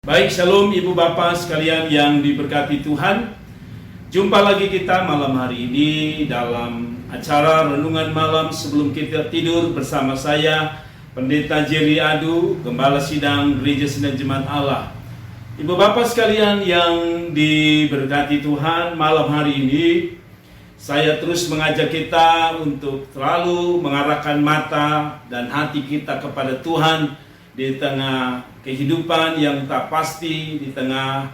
Baik, shalom ibu bapak sekalian yang diberkati Tuhan. Jumpa lagi kita malam hari ini dalam acara renungan malam sebelum kita tidur bersama saya, Pendeta Jerry Adu, Gembala Sidang Gereja Sidang Jemaat Allah. Ibu bapak sekalian yang diberkati Tuhan, malam hari ini saya terus mengajak kita untuk selalu mengarahkan mata dan hati kita kepada Tuhan di tengah kehidupan yang tak pasti, di tengah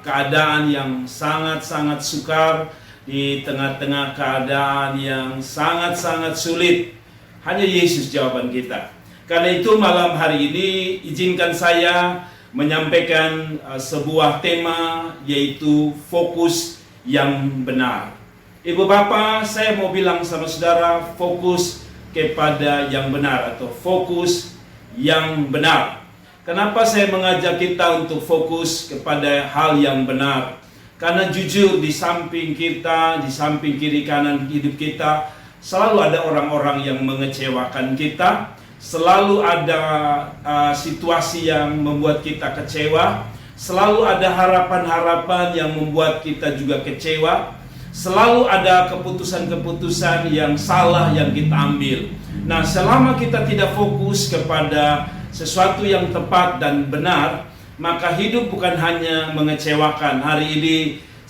keadaan yang sangat-sangat sukar, di tengah-tengah keadaan yang sangat-sangat sulit. Hanya Yesus jawaban kita. Karena itu malam hari ini izinkan saya menyampaikan sebuah tema, yaitu fokus yang benar. Ibu bapak, saya mau bilang sama saudara, fokus kepada yang benar atau fokus yang benar. Kenapa saya mengajak kita untuk fokus kepada hal yang benar? Karena jujur di samping kita, di samping kiri kanan hidup kita, selalu ada orang-orang yang mengecewakan kita. Selalu ada situasi yang membuat kita kecewa. Selalu ada harapan-harapan yang membuat kita juga kecewa. Selalu ada keputusan-keputusan yang salah yang kita ambil. Nah, selama kita tidak fokus kepada sesuatu yang tepat dan benar, maka hidup bukan hanya mengecewakan. Hari ini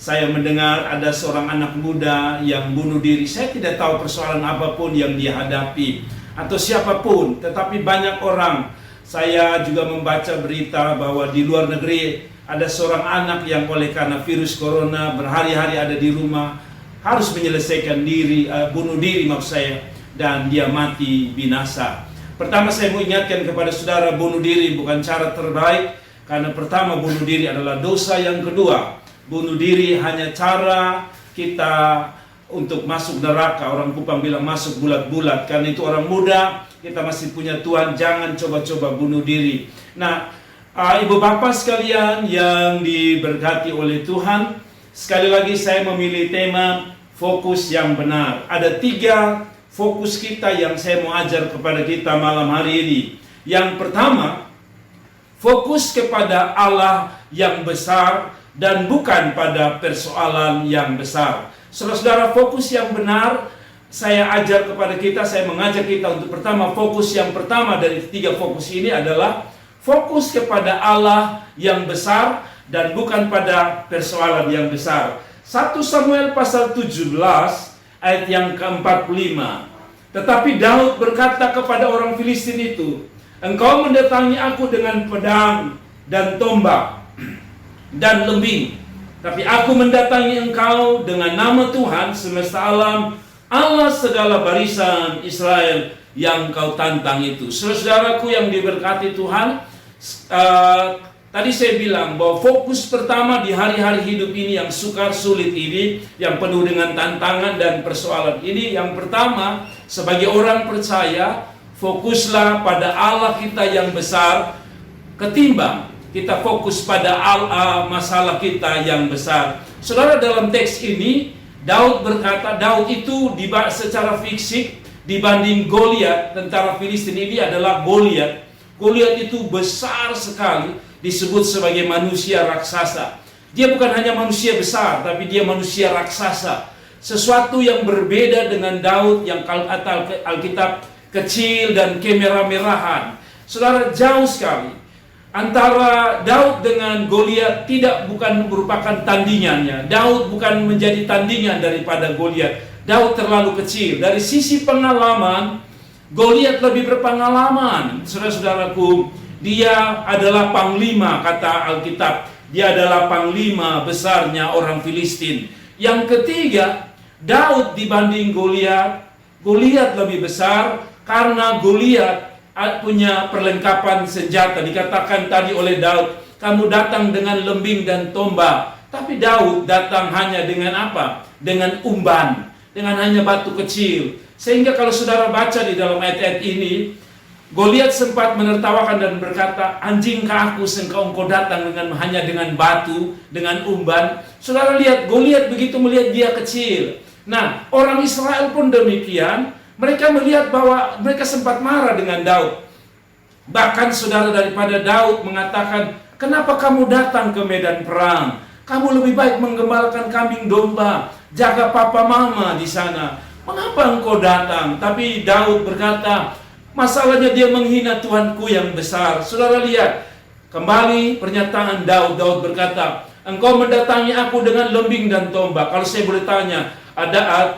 saya mendengar ada seorang anak muda yang bunuh diri. Saya tidak tahu persoalan apapun yang dia hadapi atau siapapun, tetapi banyak orang. Saya juga membaca berita bahwa di luar negeri ada seorang anak yang oleh karena virus corona berhari-hari ada di rumah, harus menyelesaikan diri, bunuh diri maksud saya, dan dia mati binasa. Pertama saya mau ingatkan kepada saudara, bunuh diri bukan cara terbaik. Karena pertama, bunuh diri adalah dosa. Yang kedua, bunuh diri hanya cara kita untuk masuk neraka. Orang Kupang bilang masuk bulat-bulat. Karena itu orang muda, kita masih punya Tuhan, jangan coba-coba bunuh diri. Nah, ibu bapak sekalian yang diberkati oleh Tuhan, sekali lagi saya memilih tema fokus yang benar. Ada 3 fokus kita yang saya mau ajar kepada kita malam hari ini. Yang pertama, fokus kepada Allah yang besar dan bukan pada persoalan yang besar. Saudara-saudara, fokus yang benar saya ajar kepada kita, saya mengajak kita untuk pertama, fokus yang pertama dari 3 fokus ini adalah fokus kepada Allah yang besar dan bukan pada persoalan yang besar. 1 Samuel pasal 17 ayat yang ke-45. Tetapi Daud berkata kepada orang Filistin itu, "Engkau mendatangi aku dengan pedang dan tombak dan lembing, tapi aku mendatangi engkau dengan nama Tuhan semesta alam, Allah segala barisan Israel yang kau tantang itu." Saudaraku yang diberkati Tuhan, tadi saya bilang bahwa fokus pertama di hari-hari hidup ini yang sukar sulit ini, yang penuh dengan tantangan dan persoalan ini, yang pertama, sebagai orang percaya, fokuslah pada Allah kita yang besar, ketimbang kita fokus pada masalah kita yang besar. Saudara, dalam teks ini, Daud berkata, Daud itu secara fisik dibanding Goliat, tentara Filistin ini adalah Goliat. Goliat itu besar sekali, disebut sebagai manusia raksasa. Dia bukan hanya manusia besar, tapi dia manusia raksasa. Sesuatu yang berbeda dengan Daud yang Alkitab kecil dan kemerah-merahan. Saudara, jauh sekali antara Daud dengan Goliat, bukan merupakan tandingannya. Daud bukan menjadi tandingan daripada Goliat. Daud terlalu kecil. Dari sisi pengalaman, Goliat lebih berpengalaman. Saudara-saudaraku, dia adalah panglima, kata Alkitab. Dia adalah panglima besarnya orang Filistin. Yang ketiga, Daud dibanding Goliat. Goliat lebih besar karena Goliat punya perlengkapan senjata. Dikatakan tadi oleh Daud, kamu datang dengan lembing dan tombak. Tapi Daud datang hanya dengan apa? Dengan umban, dengan hanya batu kecil. Sehingga kalau saudara baca di dalam ayat-ayat ini, Goliat sempat menertawakan dan berkata, "Anjingkah aku engkau datang hanya dengan batu, dengan umban?" Saudara lihat, Goliat begitu melihat dia kecil. Nah, orang Israel pun demikian. Mereka melihat bahwa mereka sempat marah dengan Daud. Bahkan saudara, daripada Daud mengatakan, kenapa kamu datang ke medan perang? Kamu lebih baik menggembalakan kambing domba, jaga papa mama di sana. Mengapa engkau datang? Tapi Daud berkata, masalahnya dia menghina Tuhanku yang besar. Saudara lihat, kembali pernyataan Daud. Daud berkata, engkau mendatangi aku dengan lembing dan tombak. Kalau saya boleh tanya,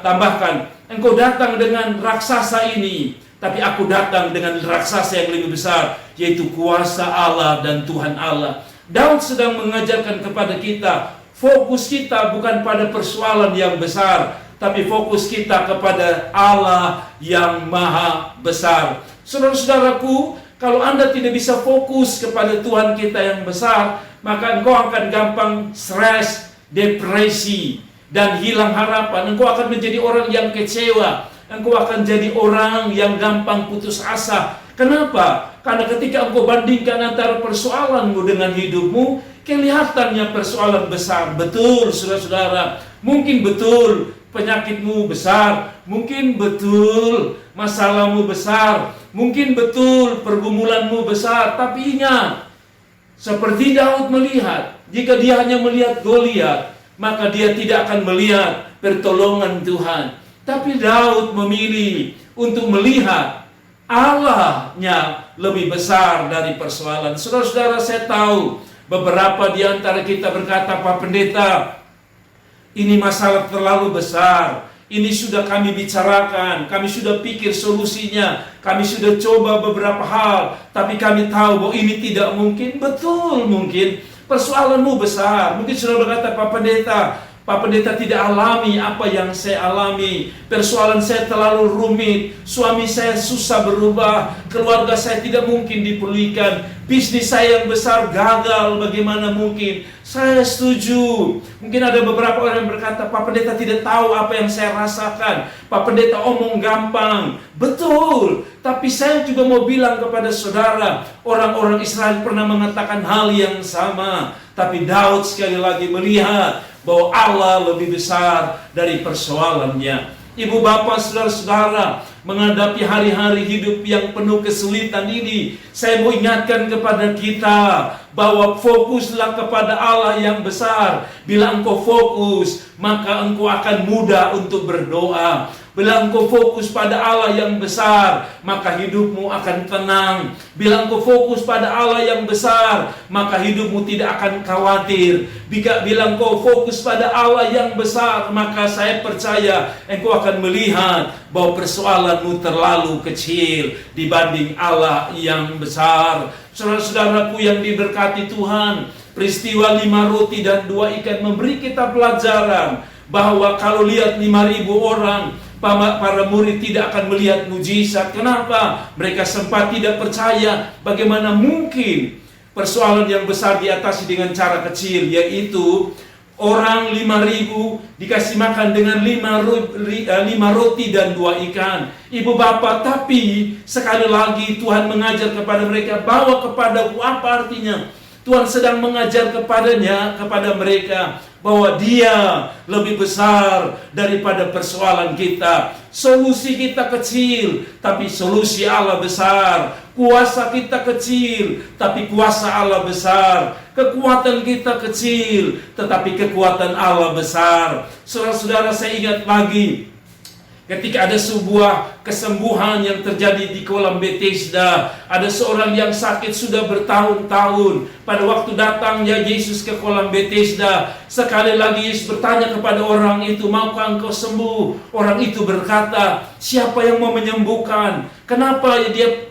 tambahkan, engkau datang dengan raksasa ini, tapi aku datang dengan raksasa yang lebih besar, yaitu kuasa Allah dan Tuhan Allah. Daud sedang mengajarkan kepada kita, fokus kita bukan pada persoalan yang besar, tapi fokus kita kepada Allah yang maha besar. Saudara-saudaraku, kalau Anda tidak bisa fokus kepada Tuhan kita yang besar, maka engkau akan gampang stres, depresi, dan hilang harapan. Engkau akan menjadi orang yang kecewa. Engkau akan jadi orang yang gampang putus asa. Kenapa? Karena ketika engkau bandingkan antara persoalanmu dengan hidupmu, kelihatannya persoalan besar. Betul, saudara-saudara. Mungkin betul penyakitmu besar. Mungkin betul masalahmu besar. Mungkin betul pergumulanmu besar. Tapi ingat, seperti Daud melihat, jika dia hanya melihat Goliat, maka dia tidak akan melihat pertolongan Tuhan. Tapi Daud memilih untuk melihat Allahnya lebih besar dari persoalan. Saudara-saudara, saya tahu beberapa di antara kita berkata, Pak Pendeta, ini masalah terlalu besar. Ini sudah kami bicarakan, kami sudah pikir solusinya, kami sudah coba beberapa hal, tapi kami tahu bahwa ini tidak mungkin. Betul, mungkin persoalanmu besar. Mungkin sudah berkata, Pak Pendeta tidak alami apa yang saya alami. Persoalan saya terlalu rumit. Suami saya susah berubah. Keluarga saya tidak mungkin dipulihkan. Bisnis saya yang besar gagal. Bagaimana mungkin? Saya setuju. Mungkin ada beberapa orang yang berkata, Pak Pendeta tidak tahu apa yang saya rasakan. Pak Pendeta omong gampang. Betul. Tapi saya juga mau bilang kepada saudara, orang-orang Israel pernah mengatakan hal yang sama. Tapi Daud sekali lagi melihat bahwa Allah lebih besar dari persoalannya. Ibu bapak, saudara-saudara, menghadapi hari-hari hidup yang penuh kesulitan ini, saya mau ingatkan kepada kita bahwa fokuslah kepada Allah yang besar. Bila engkau fokus, maka engkau akan mudah untuk berdoa. Bila engkau fokus pada Allah yang besar, maka hidupmu akan tenang. Bila engkau fokus pada Allah yang besar, maka hidupmu tidak akan khawatir. Bila engkau fokus pada Allah yang besar, maka saya percaya engkau akan melihat bahwa persoalanmu terlalu kecil dibanding Allah yang besar. Saudara-saudaraku yang diberkati Tuhan, peristiwa 5 roti dan 2 ikan memberi kita pelajaran bahwa kalau lihat 5.000 orang, para murid tidak akan melihat mujizat. Kenapa? Mereka sempat tidak percaya. Bagaimana mungkin persoalan yang besar diatasi dengan cara kecil, yaitu orang 5.000 dikasih makan dengan 5 roti dan 2 ikan. Ibu bapak, tapi sekali lagi Tuhan mengajar kepada mereka, bawa kepadaku. Apa artinya? Tuhan sedang mengajar kepada mereka bahwa Dia lebih besar daripada persoalan kita. Solusi kita kecil, tapi solusi Allah besar. Kuasa kita kecil, tapi kuasa Allah besar. Kekuatan kita kecil, tetapi kekuatan Allah besar. Saudara-saudara, saya ingat lagi ketika ada sebuah kesembuhan yang terjadi di kolam Bethesda. Ada seorang yang sakit sudah bertahun-tahun. Pada waktu datangnya Yesus ke kolam Bethesda, sekali lagi Yesus bertanya kepada orang itu, maukah engkau sembuh? Orang itu berkata, siapa yang mau menyembuhkan? Kenapa dia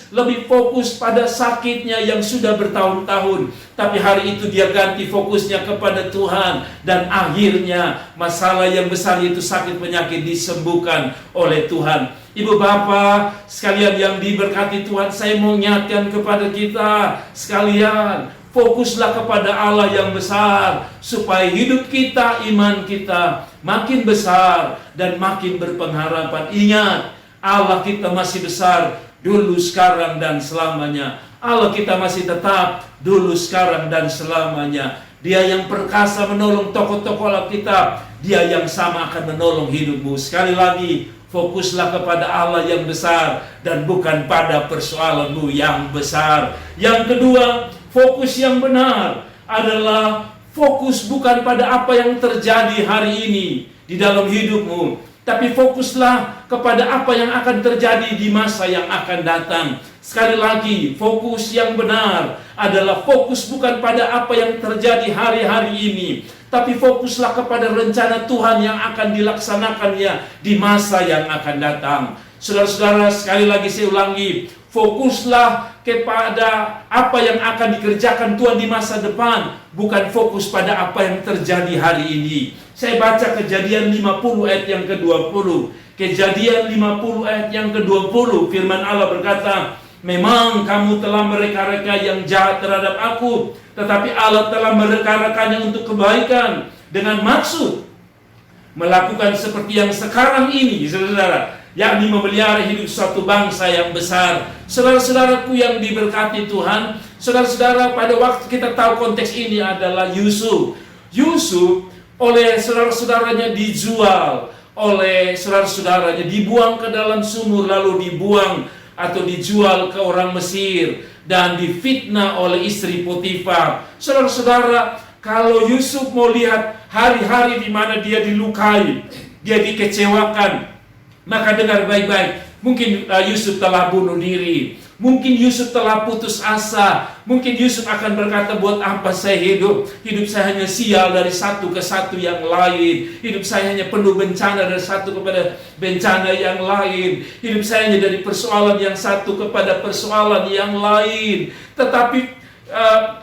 lebih fokus pada sakitnya yang sudah bertahun-tahun. Tapi hari itu dia ganti fokusnya kepada Tuhan. Dan akhirnya masalah yang besar, yaitu sakit penyakit, disembuhkan oleh Tuhan. Ibu bapak sekalian yang diberkati Tuhan, saya mau ingatkan kepada kita sekalian, fokuslah kepada Allah yang besar, supaya hidup kita, iman kita makin besar dan makin berpengharapan. Ingat, Allah kita masih besar, dulu, sekarang, dan selamanya. Allah kita masih tetap, dulu, sekarang, dan selamanya. Dia yang perkasa menolong tokoh-tokoh Alkitab, Dia yang sama akan menolong hidupmu. Sekali lagi, Fokuslah kepada Allah yang besar dan bukan pada persoalanmu yang besar. Yang kedua, fokus yang benar adalah fokus bukan pada apa yang terjadi hari ini di dalam hidupmu, tapi fokuslah kepada apa yang akan terjadi di masa yang akan datang. Sekali lagi, fokus yang benar adalah fokus bukan pada apa yang terjadi hari-hari ini, tapi fokuslah kepada rencana Tuhan yang akan dilaksanakannya di masa yang akan datang. Saudara-saudara, sekali lagi saya ulangi, fokuslah kepada apa yang akan dikerjakan Tuhan di masa depan, bukan fokus pada apa yang terjadi hari ini. Saya baca Kejadian 50 ayat yang ke-20. Kejadian 50 ayat yang ke-20, firman Allah berkata, memang kamu telah mereka-reka yang jahat terhadap aku, tetapi Allah telah mereka-rekanya untuk kebaikan, dengan maksud melakukan seperti yang sekarang ini, saudara, yakni memelihara hidup suatu bangsa yang besar. Saudara-saudaraku yang diberkati Tuhan, saudara-saudara, pada waktu kita tahu konteks ini adalah Yusuf. Yusuf oleh saudara-saudaranya dijual, oleh saudara-saudaranya dibuang ke dalam sumur, lalu dibuang atau dijual ke orang Mesir dan difitnah oleh istri Potifar. Saudara-saudara, kalau Yusuf mau lihat hari-hari di mana dia dilukai, dia dikecewakan, maka dengar baik-baik, mungkin Yusuf telah bunuh diri, mungkin Yusuf telah putus asa, mungkin Yusuf akan berkata, buat apa saya hidup? Hidup saya hanya sial dari satu ke satu yang lain. Hidup saya hanya penuh bencana dari satu kepada bencana yang lain. Hidup saya hanya dari persoalan yang satu kepada persoalan yang lain. Tetapi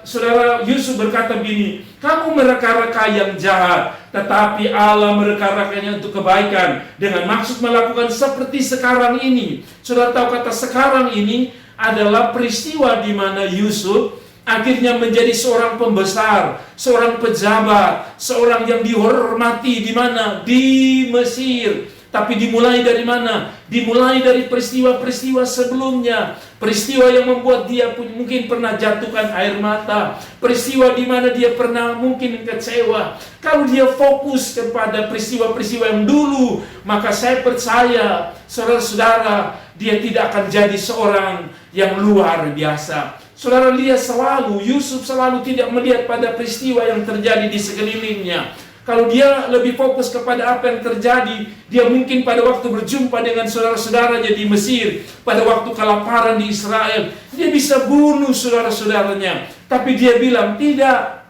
saudara, Yusuf berkata begini, kamu mereka-reka yang jahat, tetapi Allah mereka-rekanya untuk kebaikan, dengan maksud melakukan seperti sekarang ini. Saudara tahu kata sekarang ini adalah peristiwa di mana Yusuf akhirnya menjadi seorang pembesar, seorang pejabat, seorang yang dihormati di mana? Di Mesir. Tapi dimulai dari mana? Dimulai dari peristiwa-peristiwa sebelumnya. Peristiwa yang membuat dia mungkin pernah jatuhkan air mata. Peristiwa di mana dia pernah mungkin kecewa. Kalau dia fokus kepada peristiwa-peristiwa yang dulu, maka saya percaya, saudara-saudara, dia tidak akan jadi seorang yang luar biasa. Saudara lihat selalu, Yusuf selalu tidak melihat pada peristiwa yang terjadi di sekelilingnya. Kalau dia lebih fokus kepada apa yang terjadi, dia mungkin pada waktu berjumpa dengan saudara-saudaranya di Mesir, pada waktu kelaparan di Israel, dia bisa bunuh saudara-saudaranya. Tapi dia bilang, tidak,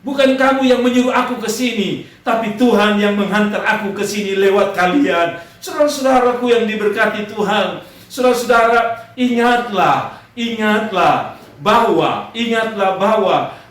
bukan kamu yang menyuruh aku ke sini, tapi Tuhan yang menghantar aku ke sini lewat kalian. Saudara-saudaraku yang diberkati Tuhan, saudara-saudara, ingatlah bahwa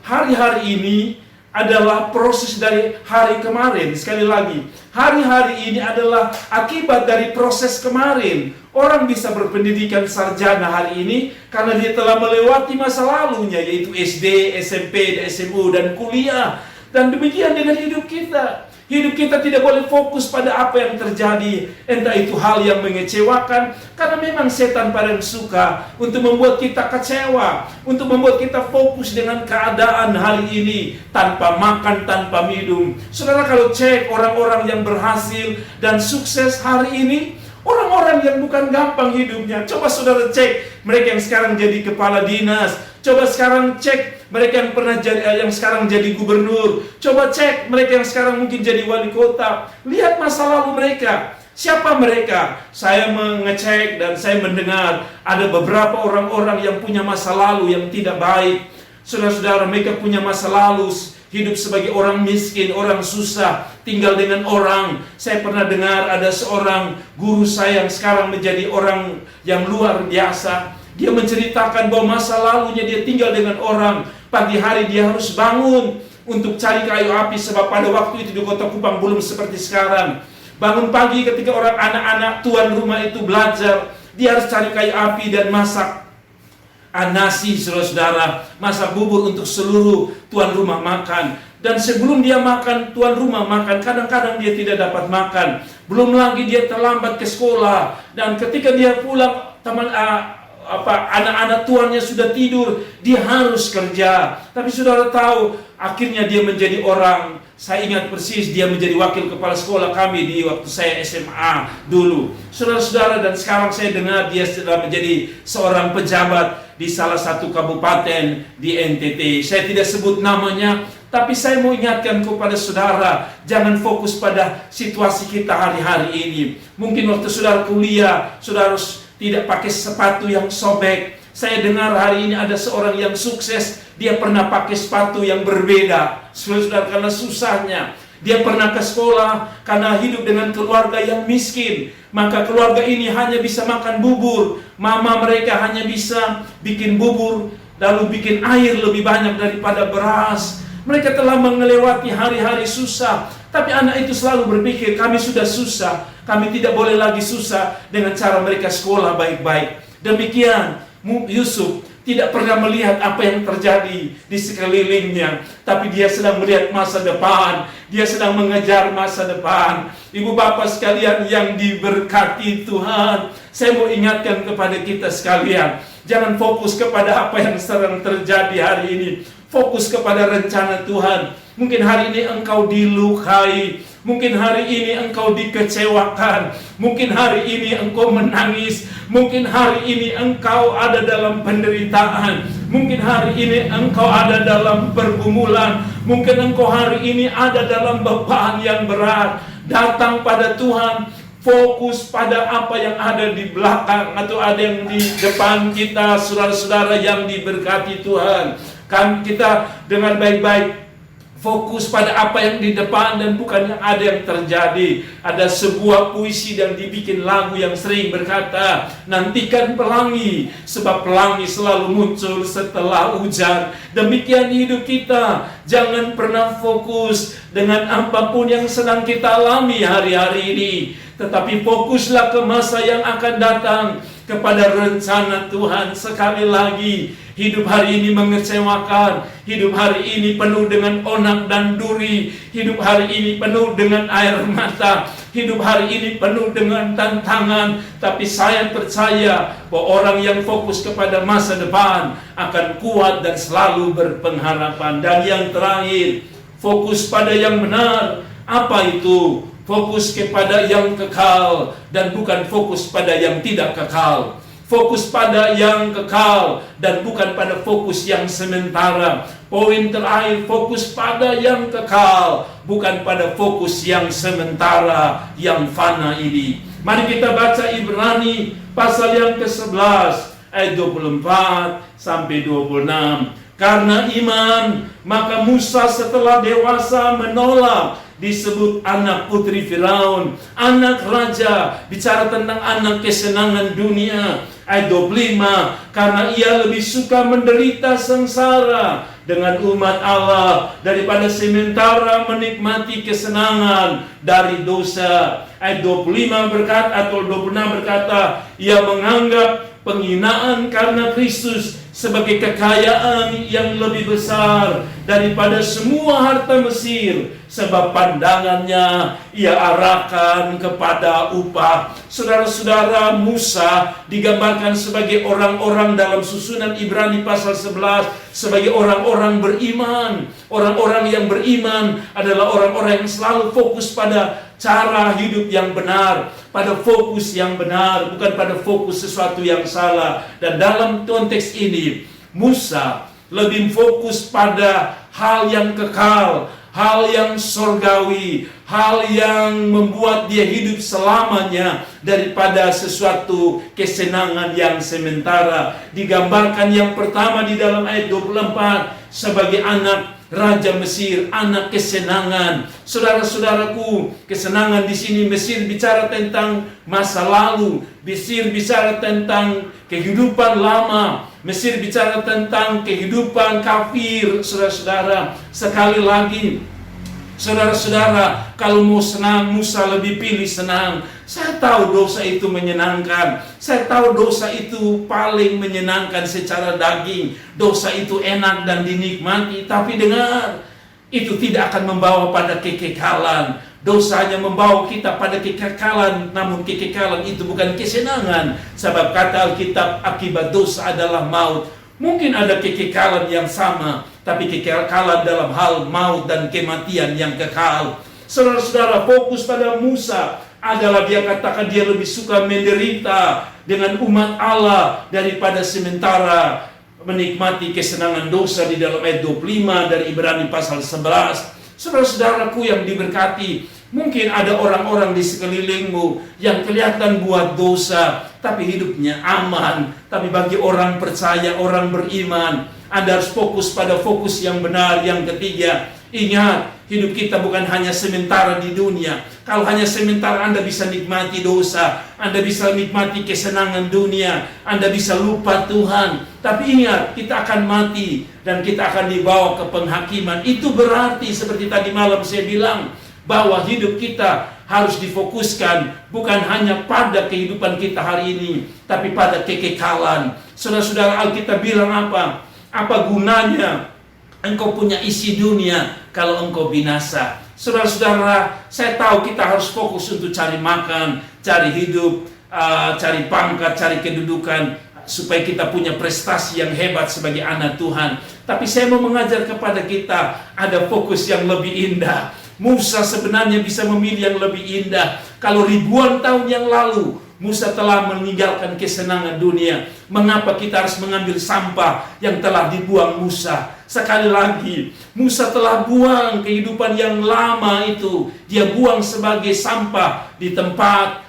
hari-hari ini adalah proses dari hari kemarin. Sekali lagi, hari-hari ini adalah akibat dari proses kemarin. Orang bisa berpendidikan sarjana hari ini karena dia telah melewati masa lalunya, yaitu SD, SMP, SMU, dan kuliah. Dan demikian dengan hidup kita. Hidup kita tidak boleh fokus pada apa yang terjadi, entah itu hal yang mengecewakan, karena memang setan paling suka untuk membuat kita kecewa, untuk membuat kita fokus dengan keadaan hari ini, tanpa makan, tanpa minum. Saudara, kalau cek orang-orang yang berhasil dan sukses hari ini, orang-orang yang bukan gampang hidupnya. Coba saudara cek mereka yang sekarang jadi kepala dinas. Coba sekarang cek mereka yang pernah yang sekarang jadi gubernur. Coba cek mereka yang sekarang mungkin jadi wali kota. Lihat masa lalu mereka. Siapa mereka? Saya mengecek dan saya mendengar ada beberapa orang-orang yang punya masa lalu yang tidak baik. Saudara-saudara, mereka punya masa lalu hidup sebagai orang miskin, orang susah, tinggal dengan orang. Saya pernah dengar ada seorang guru saya yang sekarang menjadi orang yang luar biasa. Dia menceritakan bahwa masa lalunya dia tinggal dengan orang. Pagi hari dia harus bangun untuk cari kayu api, sebab pada waktu itu di Kota Kupang belum seperti sekarang. Bangun pagi ketika orang anak-anak tuan rumah itu belajar, dia harus cari kayu api dan masak nasi, saudara-saudara, masak bubur untuk seluruh tuan rumah makan. Dan sebelum dia makan, tuan rumah makan, kadang-kadang dia tidak dapat makan. Belum lagi dia terlambat ke sekolah. Dan ketika dia pulang, anak-anak tuannya sudah tidur, dia harus kerja. Tapi saudara tahu, akhirnya dia menjadi orang. Saya ingat persis dia menjadi wakil kepala sekolah kami di waktu saya SMA dulu. Saudara-saudara, dan sekarang saya dengar dia sudah menjadi seorang pejabat di salah satu kabupaten di NTT. Saya tidak sebut namanya, tapi saya mau ingatkan kepada saudara, jangan fokus pada situasi kita hari-hari ini. Mungkin waktu saudara kuliah, saudara tidak pakai sepatu yang sobek. Saya dengar hari ini ada seorang yang sukses, dia pernah pakai sepatu yang berbeda. Saudara, karena susahnya. Dia pernah ke sekolah karena hidup dengan keluarga yang miskin. Maka keluarga ini hanya bisa makan bubur. Mama mereka hanya bisa bikin bubur, lalu bikin air lebih banyak daripada beras. Mereka telah melewati hari-hari susah. Tapi anak itu selalu berpikir, kami sudah susah, kami tidak boleh lagi susah dengan cara mereka sekolah baik-baik. Demikian Yusuf tidak pernah melihat apa yang terjadi di sekelilingnya, tapi dia sedang melihat masa depan. Dia sedang mengejar masa depan. Ibu bapak sekalian yang diberkati Tuhan, saya mau ingatkan kepada kita sekalian, jangan fokus kepada apa yang sedang terjadi hari ini. Fokus kepada rencana Tuhan. Mungkin hari ini engkau dilukai, mungkin hari ini engkau dikecewakan, mungkin hari ini engkau menangis, mungkin hari ini engkau ada dalam penderitaan, mungkin hari ini engkau ada dalam pergumulan, mungkin engkau hari ini ada dalam beban yang berat. Datang pada Tuhan, fokus pada apa yang ada di belakang atau ada yang di depan kita, saudara-saudara yang diberkati Tuhan. Kan kita dengan baik-baik fokus pada apa yang di depan dan bukan yang ada yang terjadi. Ada sebuah puisi yang dibikin lagu yang sering berkata, nantikan pelangi, sebab pelangi selalu muncul setelah hujan. Demikian hidup kita. Jangan pernah fokus dengan apapun yang sedang kita alami hari-hari ini, tetapi fokuslah ke masa yang akan datang, kepada rencana Tuhan. Sekali lagi, hidup hari ini mengecewakan, hidup hari ini penuh dengan onak dan duri, hidup hari ini penuh dengan air mata, hidup hari ini penuh dengan tantangan. Tapi saya percaya bahwa orang yang fokus kepada masa depan akan kuat dan selalu berpengharapan. Dan yang terakhir, fokus pada yang benar. Apa itu? Fokus kepada yang kekal dan bukan fokus pada yang tidak kekal. Fokus pada yang kekal dan bukan pada fokus yang sementara. Poin terakhir, fokus pada yang kekal, bukan pada fokus yang sementara, yang fana ini. Mari kita baca Ibrani pasal yang ke-11 ayat 24 sampai 26. Karena iman, maka Musa setelah dewasa menolak disebut anak putri Firaun, anak raja. Bicara tentang anak kesenangan dunia. Ayat 25, karena ia lebih suka menderita sengsara dengan umat Allah daripada sementara menikmati kesenangan dari dosa. Ayat 25 berkata, atau 26 berkata, ia menganggap penghinaan karena Kristus sebagai kekayaan yang lebih besar daripada semua harta Mesir, sebab pandangannya ia arahkan kepada upah. Saudara-saudara, Musa digambarkan sebagai orang-orang dalam susunan Ibrani pasal 11 sebagai orang-orang beriman. Orang-orang yang beriman adalah orang-orang yang selalu fokus pada cara hidup yang benar, pada fokus yang benar, bukan pada fokus sesuatu yang salah. Dan dalam konteks ini, Musa lebih fokus pada hal yang kekal, hal yang surgawi, hal yang membuat dia hidup selamanya daripada sesuatu kesenangan yang sementara. Digambarkan yang pertama di dalam ayat 24 sebagai anak Raja Mesir, anak kesenangan. Saudara-saudaraku, kesenangan di sini Mesir bicara tentang masa lalu, Mesir bicara tentang kehidupan lama, Mesir bicara tentang kehidupan kafir. Saudara-saudara, sekali lagi, saudara-saudara, kalau mau senang, Musa lebih pilih senang. Saya tahu dosa itu menyenangkan. Saya tahu dosa itu paling menyenangkan secara daging. Dosa itu enak dan dinikmati. Tapi dengar, itu tidak akan membawa pada kekekalan. Dosa hanya membawa kita pada kekekalan, namun kekekalan itu bukan kesenangan. Sebab kata Alkitab, akibat dosa adalah maut. Mungkin ada kekekalan yang sama, tapi kekekalan dalam hal maut dan kematian yang kekal. Saudara-saudara, fokus pada Musa adalah dia katakan dia lebih suka menderita dengan umat Allah daripada sementara menikmati kesenangan dosa di dalam ayat 25 dari Ibrani pasal 11. Saudara-saudaraku yang diberkati, mungkin ada orang-orang di sekelilingmu yang kelihatan buat dosa, tapi hidupnya aman. Tapi bagi orang percaya, orang beriman, Anda harus fokus pada fokus yang benar. Yang ketiga, ingat, hidup kita bukan hanya sementara di dunia. Kalau hanya sementara, Anda bisa nikmati dosa, Anda bisa nikmati kesenangan dunia, Anda bisa lupa Tuhan. Tapi ingat, kita akan mati dan kita akan dibawa ke penghakiman. Itu berarti seperti tadi malam saya bilang, bahwa hidup kita harus difokuskan bukan hanya pada kehidupan kita hari ini, tapi pada kekekalan. Saudara-saudara, Alkitab bilang apa? Apa gunanya engkau punya isi dunia kalau engkau binasa? Saudara-saudara, saya tahu kita harus fokus untuk cari makan, cari hidup, cari pangkat, cari kedudukan, supaya kita punya prestasi yang hebat sebagai anak Tuhan. Tapi saya mau mengajar kepada kita, ada fokus yang lebih indah. Musa sebenarnya bisa memilih yang lebih indah. Kalau ribuan tahun yang lalu Musa telah meninggalkan kesenangan dunia, mengapa kita harus mengambil sampah yang telah dibuang Musa? Sekali lagi, Musa telah buang kehidupan yang lama itu. Dia buang sebagai sampah di tempat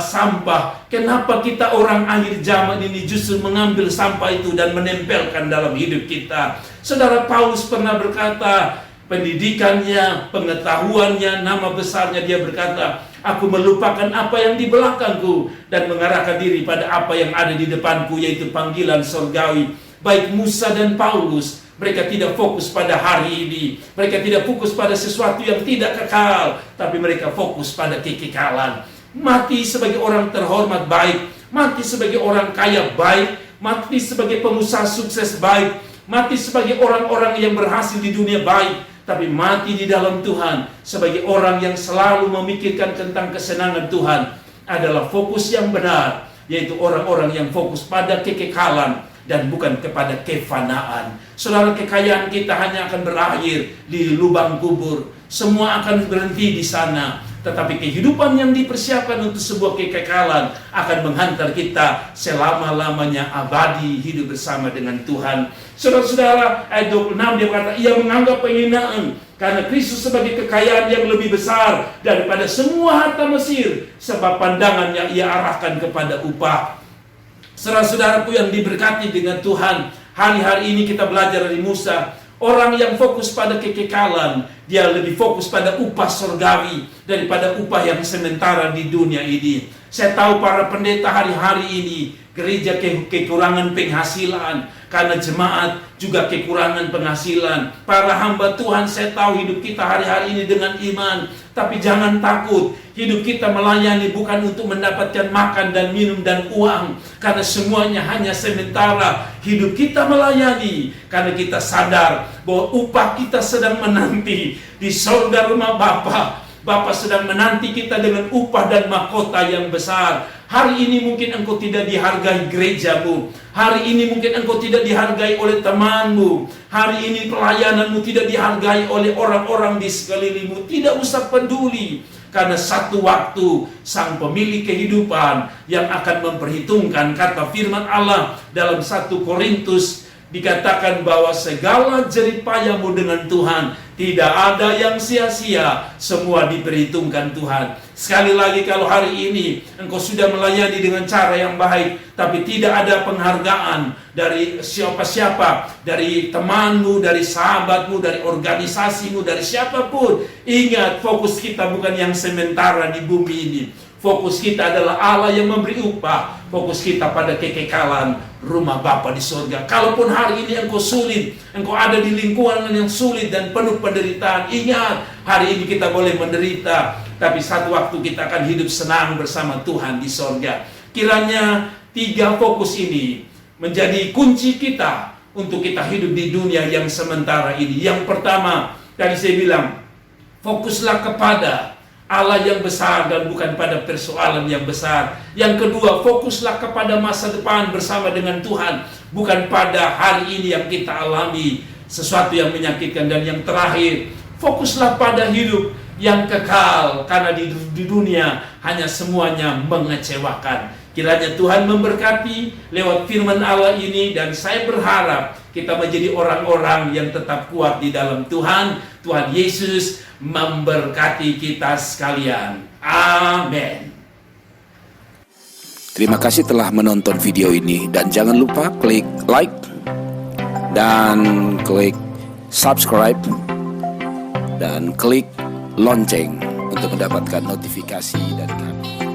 sampah. Kenapa kita orang akhir zaman ini justru mengambil sampah itu dan menempelkan dalam hidup kita? Saudara, Paulus pernah berkata, pendidikannya, pengetahuannya, nama besarnya, dia berkata, aku melupakan apa yang di belakangku dan mengarahkan diri pada apa yang ada di depanku, yaitu panggilan surgawi. Baik Musa dan Paulus, mereka tidak fokus pada hari ini, mereka tidak fokus pada sesuatu yang tidak kekal, tapi mereka fokus pada kekekalan. Mati sebagai orang terhormat baik, mati sebagai orang kaya baik, mati sebagai pengusaha sukses baik, mati sebagai orang-orang yang berhasil di dunia baik, tapi mati di dalam Tuhan sebagai orang yang selalu memikirkan tentang kesenangan Tuhan adalah fokus yang benar, yaitu orang-orang yang fokus pada kekekalan dan bukan kepada kefanaan. Saudara, kekayaan kita hanya akan berakhir di lubang kubur, semua akan berhenti di sana. Tetapi kehidupan yang dipersiapkan untuk sebuah kekekalan akan menghantar kita selama-lamanya abadi hidup bersama dengan Tuhan. Saudara-saudara, ayat 26 dia berkata, ia menganggap penghinaan karena Kristus sebagai kekayaan yang lebih besar daripada semua harta Mesir, sebab pandangannya ia arahkan kepada upah. Saudara-saudaraku yang diberkati dengan Tuhan, hari-hari ini kita belajar dari Musa. Orang yang fokus pada kekekalan, dia lebih fokus pada upah surgawi daripada upah yang sementara di dunia ini. Saya tahu para pendeta hari-hari ini, gereja kekurangan penghasilan, karena jemaat juga kekurangan penghasilan. Para hamba Tuhan, saya tahu hidup kita hari-hari ini dengan iman. Tapi jangan takut, hidup kita melayani bukan untuk mendapatkan makan dan minum dan uang, karena semuanya hanya sementara. Hidup kita melayani karena kita sadar bahwa upah kita sedang menanti di surga rumah Bapa. Bapa sedang menanti kita dengan upah dan mahkota yang besar. Hari ini mungkin engkau tidak dihargai gerejamu. Hari ini mungkin engkau tidak dihargai oleh temanmu. Hari ini pelayananmu tidak dihargai oleh orang-orang di sekelilingmu. Tidak usah peduli. Karena satu waktu Sang Pemilik kehidupan yang akan memperhitungkan, kata firman Allah dalam 1 Korintus, dikatakan bahwa segala jerih payahmu dengan Tuhan tidak ada yang sia-sia, semua diperhitungkan Tuhan. Sekali lagi, kalau hari ini engkau sudah melayani dengan cara yang baik, tapi tidak ada penghargaan dari siapa-siapa, dari temanmu, dari sahabatmu, dari organisasimu, dari siapapun, ingat, fokus kita bukan yang sementara di bumi ini. Fokus kita adalah Allah yang memberi upah. Fokus kita pada kekekalan rumah Bapa di surga. Kalaupun hari ini engkau sulit, engkau ada di lingkungan yang sulit dan penuh penderitaan, ingat, hari ini kita boleh menderita, tapi satu waktu kita akan hidup senang bersama Tuhan di surga. Kiranya 3 fokus ini menjadi kunci kita untuk kita hidup di dunia yang sementara ini. Yang pertama, tadi saya bilang, fokuslah kepada Allah yang besar dan bukan pada persoalan yang besar. Yang kedua, fokuslah kepada masa depan bersama dengan Tuhan, bukan pada hari ini yang kita alami sesuatu yang menyakitkan. Dan yang terakhir, fokuslah pada hidup yang kekal, karena di dunia hanya semuanya mengecewakan. Kiranya Tuhan memberkati lewat firman Allah ini, dan saya berharap kita menjadi orang-orang yang tetap kuat di dalam Tuhan. Tuhan Yesus memberkati kita sekalian. Amin. Terima kasih telah menonton video ini, dan jangan lupa klik like dan klik subscribe dan klik lonceng untuk mendapatkan notifikasi dari kami.